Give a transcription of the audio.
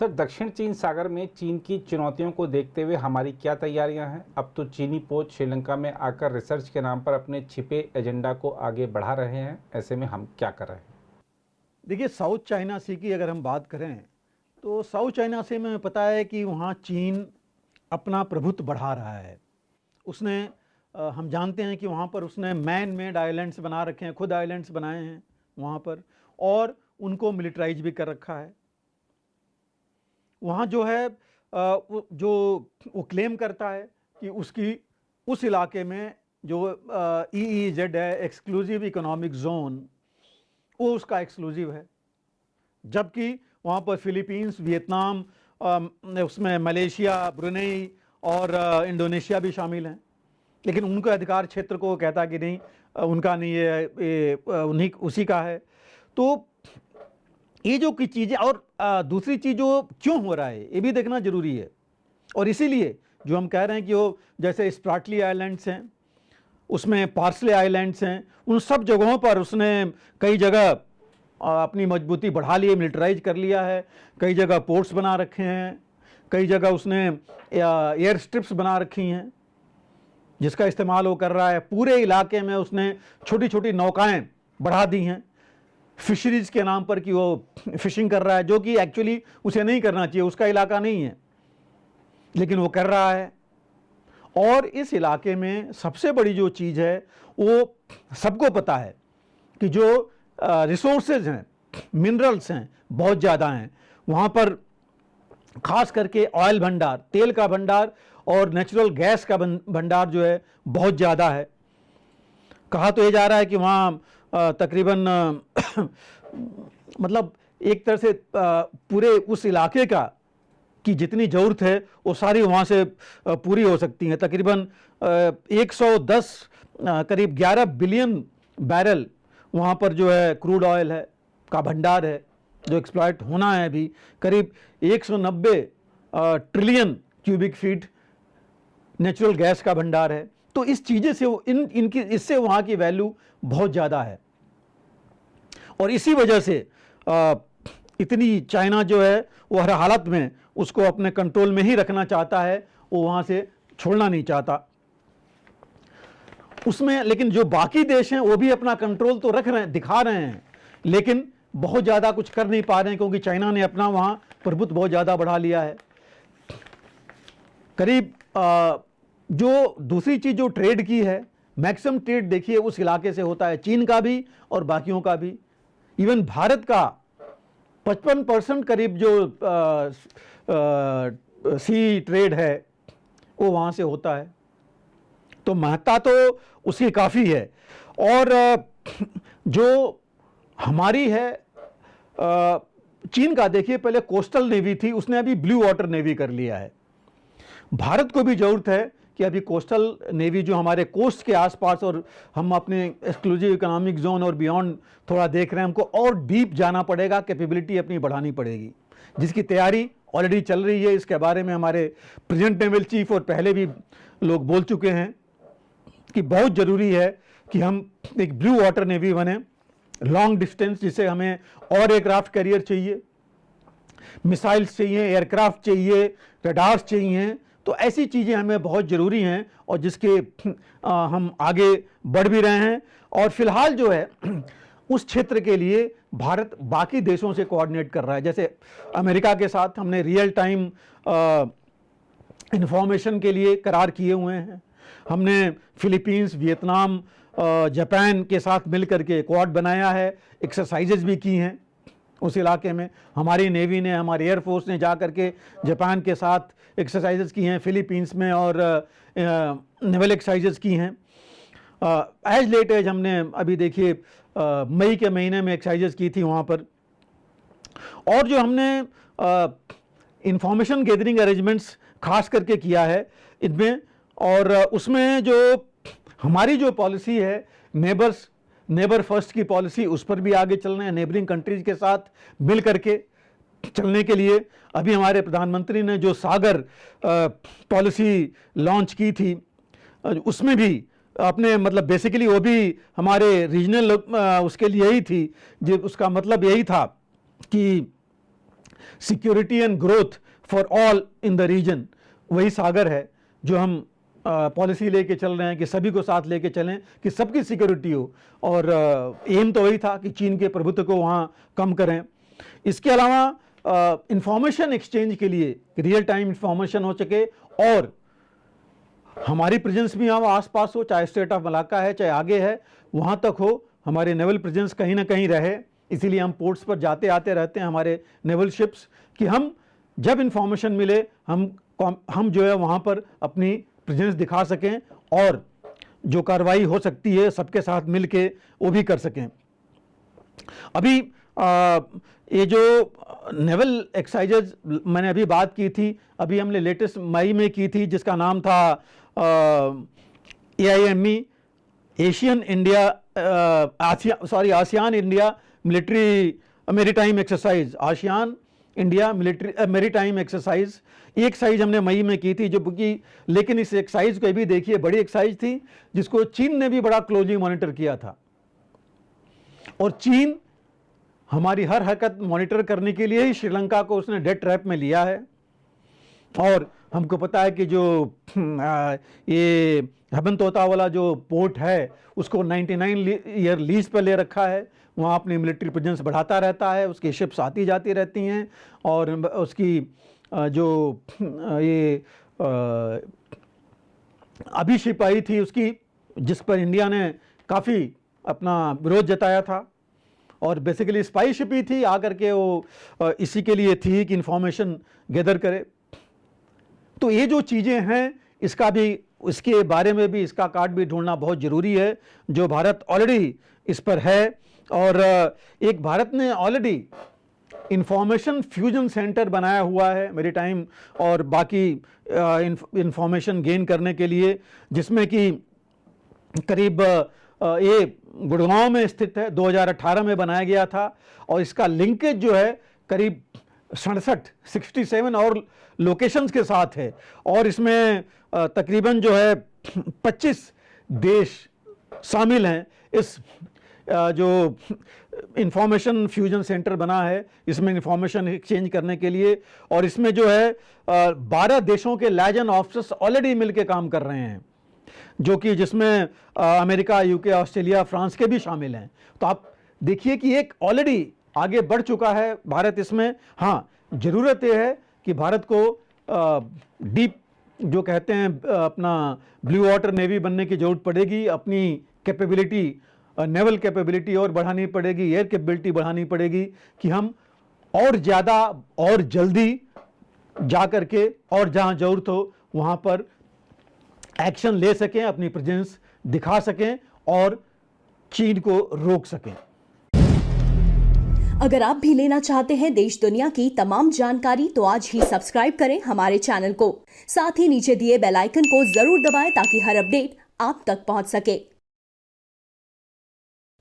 Sir, दक्षिण चीन सागर में चीन की चुनौतियों को देखते हुए हमारी क्या तैयारियां हैं? अब तो चीनी पोत श्रीलंका में आकर रिसर्च के नाम पर अपने छिपे एजेंडा को आगे बढ़ा रहे हैं। ऐसे में हम क्या कर रहे हैं? देखिए, साउथ चाइना सी की अगर हम बात करें तो साउथ चाइना सी में पता है कि वहाँ चीन अपना प्रभुत्व बढ़ा रहा है। उसने हम जानते हैं कि वहाँ पर उसने मैन मेड आइलैंड्स बना रखे हैं, खुद आइलैंड्स बनाए हैं वहाँ पर, और उनको मिलिट्राइज भी कर रखा है। वहाँ जो है वो क्लेम करता है कि उसकी उस इलाके में जो EEZ है, एक्सक्लूसिव इकोनॉमिक जोन, वो उसका एक्सक्लूसिव है, जबकि वहाँ पर फिलीपींस, वियतनाम, उसमें मलेशिया, ब्रुनेई और इंडोनेशिया भी शामिल हैं। लेकिन उनके अधिकार क्षेत्र को कहता कि नहीं, उनका नहीं, ये उन्हीं उसी का है। तो ये जो की चीज़ें, और दूसरी चीज़ जो क्यों हो रहा है ये भी देखना जरूरी है। और इसीलिए जो हम कह रहे हैं कि वो जैसे स्प्राटली आइलैंड्स हैं, उसमें पार्सले आइलैंड्स हैं, उन सब जगहों पर उसने कई जगह अपनी मजबूती बढ़ा ली है, मिलिटराइज कर लिया है। कई जगह पोर्ट्स बना रखे हैं, कई जगह उसने एयर स्ट्रिप्स बना रखी हैं जिसका इस्तेमाल वो कर रहा है। पूरे इलाके में उसने छोटी छोटी नौकाएं बढ़ा दी हैं फिशरीज के नाम पर कि वो फिशिंग कर रहा है, जो कि एक्चुअली उसे नहीं करना चाहिए, उसका इलाका नहीं है, लेकिन वो कर रहा है। और इस इलाके में सबसे बड़ी जो चीज़ है, वो सबको पता है कि जो रिसोर्सेज हैं, मिनरल्स हैं, बहुत ज़्यादा हैं वहाँ पर। खास करके ऑयल भंडार, तेल का भंडार और नेचुरल गैस का भंडार जो है बहुत ज़्यादा है। कहा तो ये जा रहा है कि वहाँ तकरीबन मतलब एक तरह से पूरे उस इलाके का की जितनी ज़रूरत है वो सारी वहाँ से पूरी हो सकती है। तकरीबन 110 करीब 11 बिलियन बैरल वहाँ पर जो है क्रूड ऑयल है का भंडार है, जो एक्सप्लॉइट होना है अभी। करीब 190 trillion cubic feet natural gas का भंडार है। तो इस चीज़ें से इनकी इससे वहाँ की वैल्यू बहुत ज़्यादा है, और इसी वजह से इतनी चाइना जो है वो हर हालत में उसको अपने कंट्रोल में ही रखना चाहता है, वो वहाँ से छोड़ना नहीं चाहता उसमें। लेकिन जो बाकी देश हैं वो भी अपना कंट्रोल तो रख रहे हैं, दिखा रहे हैं, लेकिन बहुत ज़्यादा कुछ कर नहीं पा रहे हैं, क्योंकि चाइना ने अपना वहाँ प्रभुत्व बहुत ज़्यादा बढ़ा लिया है। करीब जो दूसरी चीज़ जो ट्रेड की है, मैक्सिमम ट्रेड देखिए उस इलाके से होता है, चीन का भी और बाकियों का भी। इवन भारत का 55% करीब जो सी ट्रेड है वो वहाँ से होता है। तो महत्ता तो उसकी काफ़ी है। और जो हमारी है चीन का, देखिए पहले कोस्टल नेवी थी, उसने अभी ब्लू वाटर नेवी कर लिया है। भारत को भी ज़रूरत है कि अभी कोस्टल नेवी जो हमारे कोस्ट के आसपास, और हम अपने एक्सक्लूसिव इकोनॉमिक जोन और बियॉन्ड थोड़ा देख रहे हैं, हमको और डीप जाना पड़ेगा, कैपेबिलिटी अपनी बढ़ानी पड़ेगी, जिसकी तैयारी ऑलरेडी चल रही है। इसके बारे में हमारे प्रेजेंट नेवल चीफ और पहले भी लोग बोल चुके हैं कि बहुत ज़रूरी है कि हम एक ब्लू वाटर नेवी बने, लॉन्ग डिस्टेंस, जिसे हमें और एयरक्राफ्ट कैरियर चाहिए, मिसाइल्स चाहिए, एयरक्राफ्ट चाहिए, रडार्स चाहिए। तो ऐसी चीज़ें हमें बहुत ज़रूरी हैं, और जिसके हम आगे बढ़ भी रहे हैं। और फिलहाल जो है उस क्षेत्र के लिए भारत बाकी देशों से कोऑर्डिनेट कर रहा है। जैसे अमेरिका के साथ हमने रियल टाइम इंफॉर्मेशन के लिए करार किए हुए हैं। हमने फिलीपींस, वियतनाम, जापान के साथ मिलकर के क्वाड बनाया है, एक्सरसाइजेज भी की हैं उस इलाके में। हमारी नेवी ने, हमारी एयरफोर्स ने जा कर के जापान के साथ एक्सरसाइजेज की हैं, फिलीपींस में, और नेवल एक्सरसाइजेज की हैं। एज लेट एज हमने अभी देखिए मई के महीने में एक्सरसाइजेज की थी वहाँ पर। और जो हमने इंफॉर्मेशन गैदरिंग अरेंजमेंट्स खास करके किया है इनमें, और उसमें जो हमारी जो पॉलिसी है नेबर फर्स्ट की पॉलिसी, उस पर भी आगे चल रहे हैं, नेबरिंग कंट्रीज के साथ मिल करके चलने के लिए। अभी हमारे प्रधानमंत्री ने जो सागर पॉलिसी लॉन्च की थी, उसमें भी अपने मतलब बेसिकली वो भी हमारे रीजनल उसके लिए ही थी, जो उसका मतलब यही था कि security and growth for all in the region, वही सागर है जो हम पॉलिसी लेके चल रहे हैं कि सभी को साथ लेके चलें कि सबकी सिक्योरिटी हो। और एम तो वही था कि चीन के प्रभुत्व को वहाँ कम करें। इसके अलावा इंफॉर्मेशन एक्सचेंज के लिए रियल टाइम इंफॉर्मेशन हो सके और हमारी प्रेजेंस भी यहाँ आसपास हो, चाहे स्टेट ऑफ मलाक्का है चाहे आगे है वहाँ तक हो, हमारे नेवल प्रेजेंस कहीं ना कहीं रहे। इसीलिए हम पोर्ट्स पर जाते आते रहते हैं हमारे नेवल शिप्स, कि हम जब इंफॉर्मेशन मिले हम जो है वहाँ पर अपनी प्रेजेंस दिखा सकें और जो कार्रवाई हो सकती है सबके साथ मिलके वो भी कर सकें। अभी ये जो नेवल एक्सरसाइजेज मैंने अभी बात की थी, अभी हमने लेटेस्ट मई में की थी जिसका नाम था AIME, Asian India ASEAN India military maritime exercise, ASEAN India military maritime exercise. एक एक्सरसाइज हमने मई में की थी जो कि, लेकिन इस एक्सरसाइज को भी देखिए बड़ी एक्सरसाइज थी जिसको चीन ने भी बड़ा क्लोजली मॉनिटर किया था। और चीन हमारी हर हरकत मॉनिटर करने के लिए ही श्रीलंका को उसने डेथ ट्रैप में लिया है। और हमको पता है कि जो ये हबनतोता वाला जो पोर्ट है उसको 99 ईयर लीज पर ले रखा है, वहाँ अपनी मिलिट्री प्रेजेंस बढ़ाता रहता है, उसकी शिप्स आती जाती रहती हैं और उसकी जो ये अभी शिप आई थी उसकी, जिस पर इंडिया ने काफ़ी अपना विरोध जताया था और बेसिकली स्पाई शिप ही थी, आकर के वो इसी के लिए थी कि इंफॉर्मेशन गैदर करे। तो ये जो चीज़ें हैं इसका भी, इसके बारे में भी इसका कार्ड भी ढूंढना बहुत ज़रूरी है, जो भारत ऑलरेडी इस पर है। और एक भारत ने ऑलरेडी इंफॉर्मेशन फ्यूजन सेंटर बनाया हुआ है मेरीटाइम और बाकी इंफॉर्मेशन गेन करने के लिए, जिसमें कि करीब ये गुड़गांव में स्थित है, 2018 में बनाया गया था और इसका लिंकेज जो है करीब 67 और लोकेशंस के साथ है। और इसमें तकरीबन जो है 25 देश शामिल हैं। इस जो इंफॉर्मेशन फ्यूजन सेंटर बना है इसमें इंफॉर्मेशन एक्सचेंज करने के लिए, और इसमें जो है 12 देशों के लाइजन ऑफिसर्स ऑलरेडी मिलकर काम कर रहे हैं, जो कि जिसमें अमेरिका, यूके, ऑस्ट्रेलिया, फ्रांस के भी शामिल हैं। तो आप देखिए कि एक ऑलरेडी आगे बढ़ चुका है भारत इसमें। हाँ, ज़रूरत यह है कि भारत को डीप जो कहते हैं अपना ब्लू वाटर नेवी बनने की जरूरत पड़ेगी, अपनी कैपेबिलिटी, नेवल कैपेबिलिटी और बढ़ानी पड़ेगी, एयर कैपेबिलिटी बढ़ानी पड़ेगी कि हम और ज़्यादा और जल्दी जा कर के और जहाँ ज़रूरत हो वहाँ पर एक्शन ले सकें, अपनी प्रेजेंस दिखा सकें और चीन को रोक सकें। अगर आप भी लेना चाहते हैं देश दुनिया की तमाम जानकारी तो आज ही सब्सक्राइब करें हमारे चैनल को। साथ ही नीचे दिए बेल आइकन को जरूर दबाएं ताकि हर अपडेट आप तक पहुंच सके।